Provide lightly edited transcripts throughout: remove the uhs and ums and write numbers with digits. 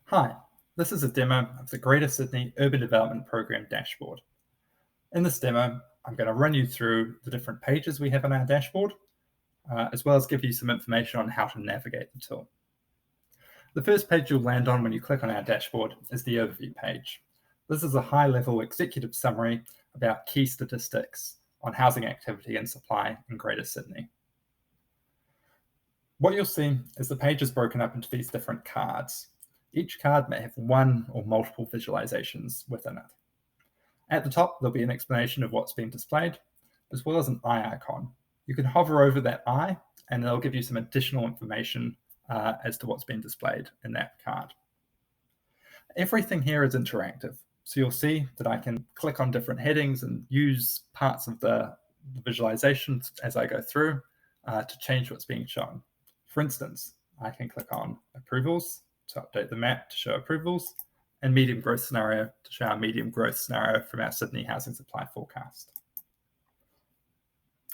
Hi, this is a demo of the Greater Sydney Urban Development Program dashboard. In this demo, I'm going to run you through the different pages we have on our dashboard, as well as give you some information on how to navigate the tool. The first page you'll land on when you click on our dashboard is the overview page. This is a high-level executive summary about key statistics on housing activity and supply in Greater Sydney. What you'll see is the page is broken up into these different cards. Each card may have one or multiple visualizations within it. At the top, there'll be an explanation of what's being displayed, as well as an eye icon. You can hover over that eye, and it'll give you some additional information as to what's being displayed in that card. Everything here is interactive, so you'll see that I can click on different headings and use parts of the visualizations as I go through to change what's being shown. For instance, I can click on Approvals to update the map to show approvals, and Medium Growth Scenario to show our medium growth scenario from our Sydney housing supply forecast.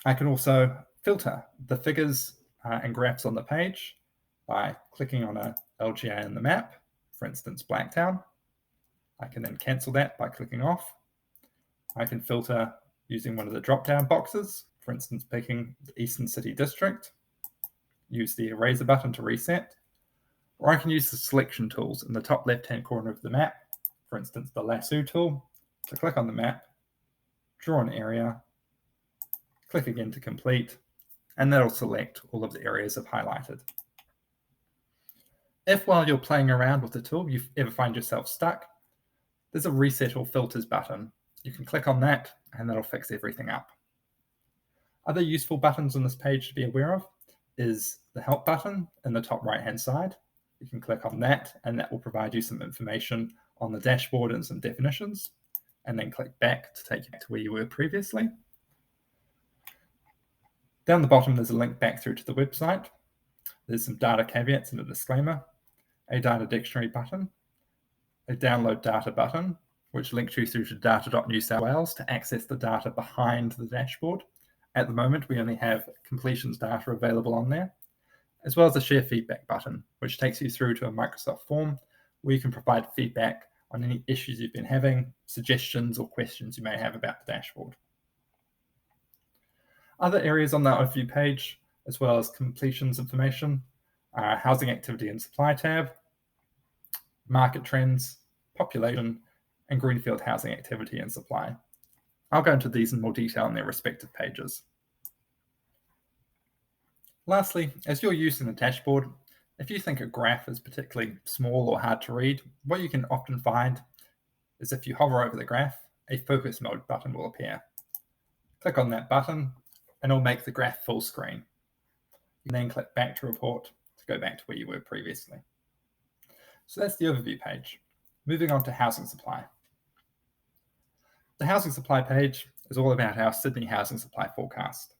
I can also filter the figures and graphs on the page by clicking on a LGA in the map, for instance, Blacktown. I can then cancel that by clicking off. I can filter using one of the drop-down boxes, for instance, picking the Eastern City District, use the eraser button to reset, or I can use the selection tools in the top left-hand corner of the map, for instance, the lasso tool, to click on the map, draw an area, click again to complete, and that'll select all of the areas I've highlighted. If while you're playing around with the tool, you ever find yourself stuck, there's a reset or filters button. You can click on that, and that'll fix everything up. Other useful buttons on this page to be aware of is the help button in the top right-hand side. You can click on that, and that will provide you some information on the dashboard and some definitions, and then click back to take you back to where you were previously. Down the bottom, there's a link back through to the website. There's some data caveats and a disclaimer, a data dictionary button, a download data button, which links you through to data.newsouthwales to access the data behind the dashboard. At the moment, we only have completions data available on there, as well as a share feedback button, which takes you through to a Microsoft form where you can provide feedback on any issues you've been having, suggestions or questions you may have about the dashboard. Other areas on the overview page, as well as completions information, are housing activity and supply tab, market trends, population, and greenfield housing activity and supply. I'll go into these in more detail in their respective pages. Lastly, as you're using the dashboard, if you think a graph is particularly small or hard to read, what you can often find is if you hover over the graph, a focus mode button will appear. Click on that button, and it'll make the graph full screen. You can then click back to report to go back to where you were previously. So that's the overview page. Moving on to housing supply. The housing supply page is all about our Sydney housing supply forecast.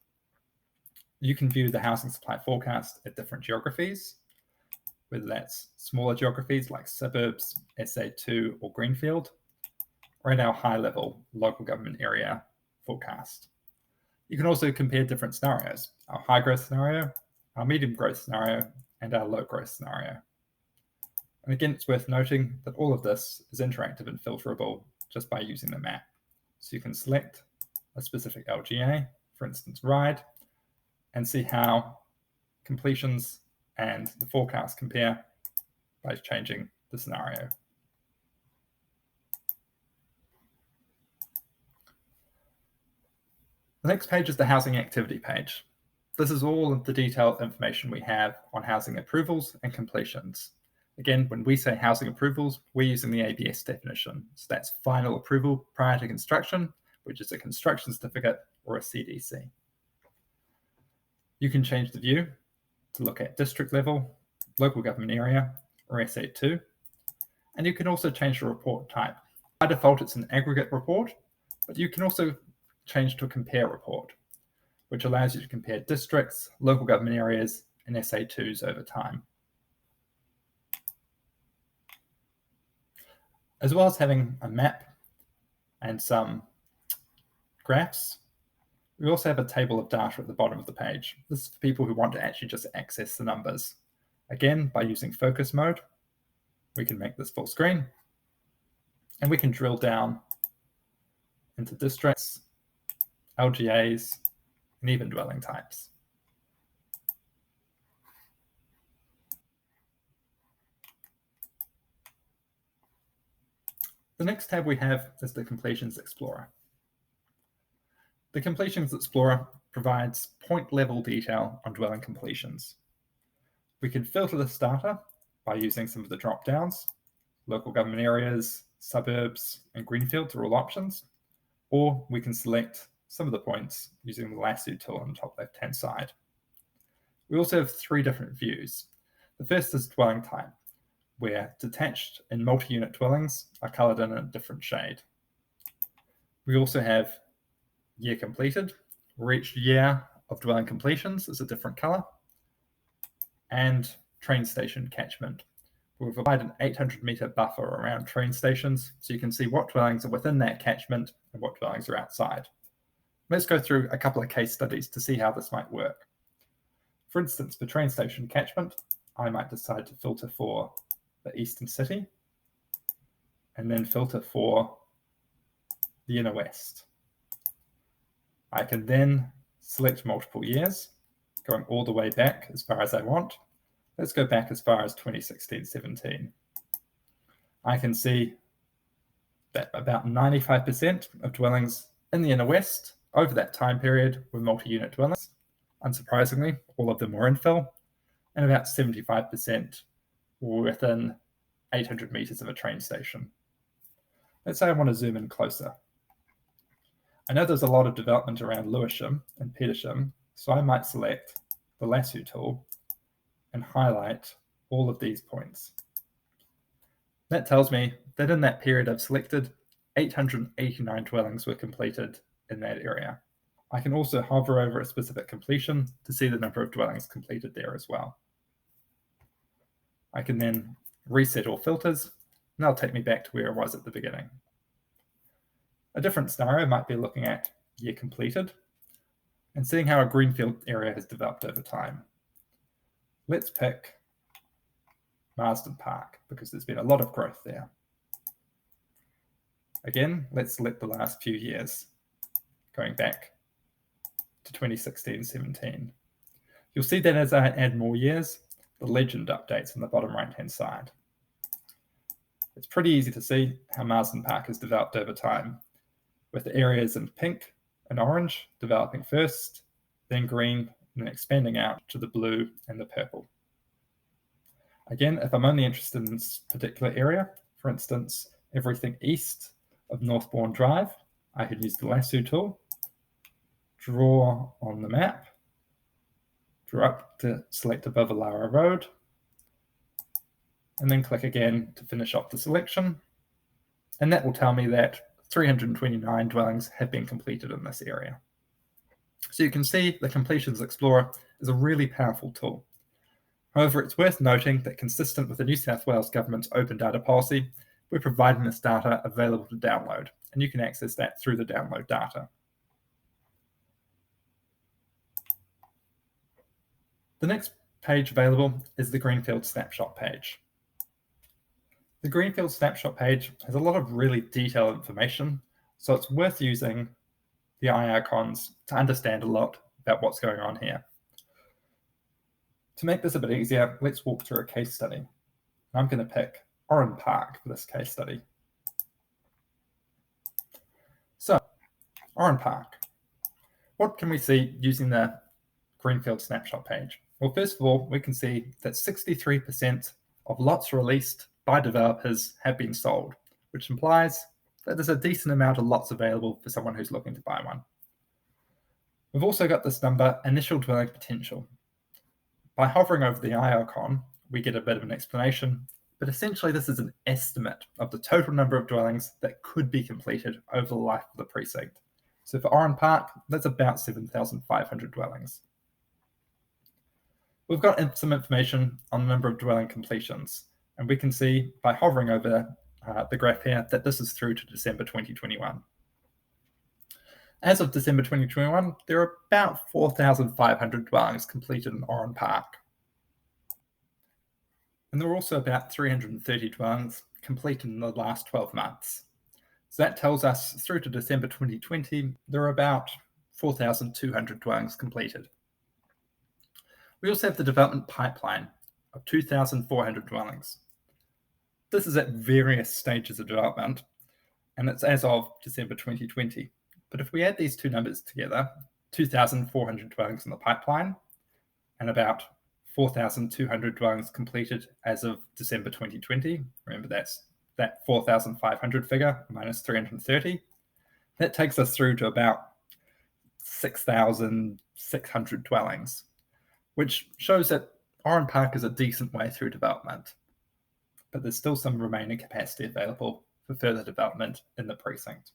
You can view the housing supply forecast at different geographies, whether that's smaller geographies like suburbs, SA2, or Greenfield, or at our high-level local government area forecast. You can also compare different scenarios, our high growth scenario, our medium growth scenario, and our low growth scenario. And again, it's worth noting that all of this is interactive and filterable just by using the map. So you can select a specific LGA, for instance, ride, and see how completions and the forecast compare by changing the scenario. The next page is the housing activity page. This is all of the detailed information we have on housing approvals and completions. Again, when we say housing approvals, we're using the ABS definition. So that's final approval prior to construction, which is a construction certificate or a CDC. You can change the view to look at district level, local government area, or SA2. And you can also change the report type. By default, it's an aggregate report, but you can also change to a compare report, which allows you to compare districts, local government areas, and SA2s over time. As well as having a map and some graphs, we also have a table of data at the bottom of the page. This is for people who want to actually just access the numbers. Again, by using focus mode, We can make this full screen, and we can drill down into districts, LGAs, and even dwelling types. The next tab we have is the Completions Explorer. The Completions Explorer provides point-level detail on dwelling completions. We can filter this data by using some of the drop-downs. Local government areas, suburbs, and greenfields are all options, or we can select some of the points using the lasso tool on the top left-hand side. We also have three different views. The first is dwelling type, where detached and multi-unit dwellings are coloured in a different shade. We also have year completed, where each year of dwelling completions is a different colour, and train station catchment. We've applied an 800-metre buffer around train stations, so you can see what dwellings are within that catchment and what dwellings are outside. Let's go through a couple of case studies to see how this might work. For instance, for train station catchment, I might decide to filter for the Eastern City, and then filter for the Inner West. I can then select multiple years, going all the way back as far as I want. Let's go back as far as 2016-17. I can see that about 95% of dwellings in the Inner West over that time period were multi-unit dwellings. Unsurprisingly, all of them were infill, and about 75% were within 800 meters of a train station. Let's say I want to zoom in closer. I know there's a lot of development around Lewisham and Petersham, so I might select the lasso tool and highlight all of these points. That tells me that in that period I've selected, 889 dwellings were completed in that area. I can also hover over a specific completion to see the number of dwellings completed there as well. I can then reset all filters, and that'll take me back to where I was at the beginning. A different scenario might be looking at year completed and seeing how a greenfield area has developed over time. Let's pick Marsden Park because there's been a lot of growth there. Again, let's select the last few years, going back to 2016-17. You'll see that as I add more years, the legend updates on the bottom right-hand side. It's pretty easy to see how Marsden Park has developed over time, with the areas in pink and orange developing first, then green, and then expanding out to the blue and the purple. Again, if I'm only interested in this particular area, for instance, everything east of Northbourne Drive, I could use the lasso tool, draw on the map, draw up to select above Alara Road, and then click again to finish off the selection. And that will tell me that 329 dwellings have been completed in this area. So you can see the Completions Explorer is a really powerful tool. However, it's worth noting that consistent with the New South Wales Government's open data policy, we're providing this data available to download, and you can access that through the download data. The next page available is the Greenfield Snapshot page. The Greenfield Snapshot page has a lot of really detailed information, so it's worth using the eye icons to understand a lot about what's going on here. To make this a bit easier, let's walk through a case study. I'm going to pick Oran Park for this case study. So, Oran Park. What can we see using the Greenfield Snapshot page? Well, first of all, we can see that 63% of lots released by developers have been sold, which implies that there's a decent amount of lots available for someone who's looking to buy one. We've also got this number, initial dwelling potential. By hovering over the eye icon, we get a bit of an explanation, but essentially this is an estimate of the total number of dwellings that could be completed over the life of the precinct. So for Oran Park, that's about 7,500 dwellings. We've got some information on the number of dwelling completions, and we can see by hovering over the graph here that this is through to December 2021. As of December 2021, there are about 4,500 dwellings completed in Oran Park. And there were also about 330 dwellings completed in the last 12 months. So that tells us through to December 2020, there are about 4,200 dwellings completed. We also have the development pipeline of 2,400 dwellings. This is at various stages of development, and it's as of December 2020. But if we add these two numbers together, 2,400 dwellings in the pipeline and about 4,200 dwellings completed as of December 2020, remember that's that 4,500 figure minus 330, that takes us through to about 6,600 dwellings, which shows that Oran Park is a decent way through development, but there's still some remaining capacity available for further development in the precinct.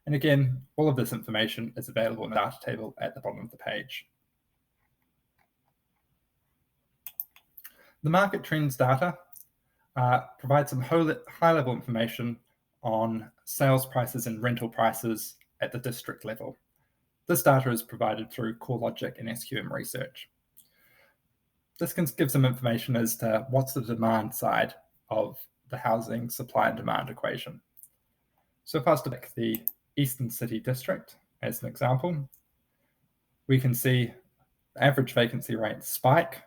And again, all of this information is available in the data table at the bottom of the page. The market trends data provides some high-level information on sales prices and rental prices at the district level. This data is provided through CoreLogic and SQM research. This can give some information as to what's the demand side of the housing supply and demand equation. So if I was to pick the Eastern City District as an example, we can see the average vacancy rate spike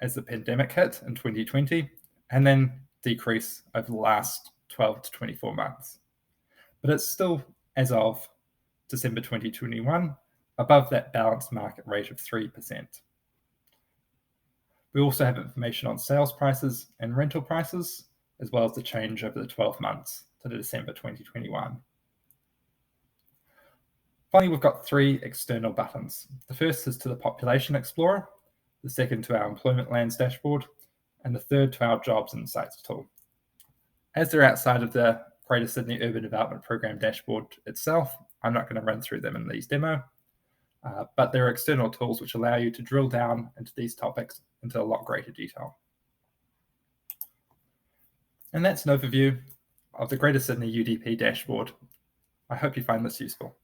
as the pandemic hit in 2020 and then decrease over the last 12 to 24 months. But it's still, as of December 2021, above that balanced market rate of 3%. We also have information on sales prices and rental prices, as well as the change over the 12 months to December 2021. Finally, we've got three external buttons. The first is to the Population Explorer, the second to our Employment Lands dashboard, and the third to our Jobs Insights tool. As they're outside of the Greater Sydney Urban Development Programme dashboard itself, I'm not going to run through them in these demo, but they're external tools which allow you to drill down into these topics into a lot greater detail. And that's an overview of the Greater Sydney UDP dashboard. I hope you find this useful.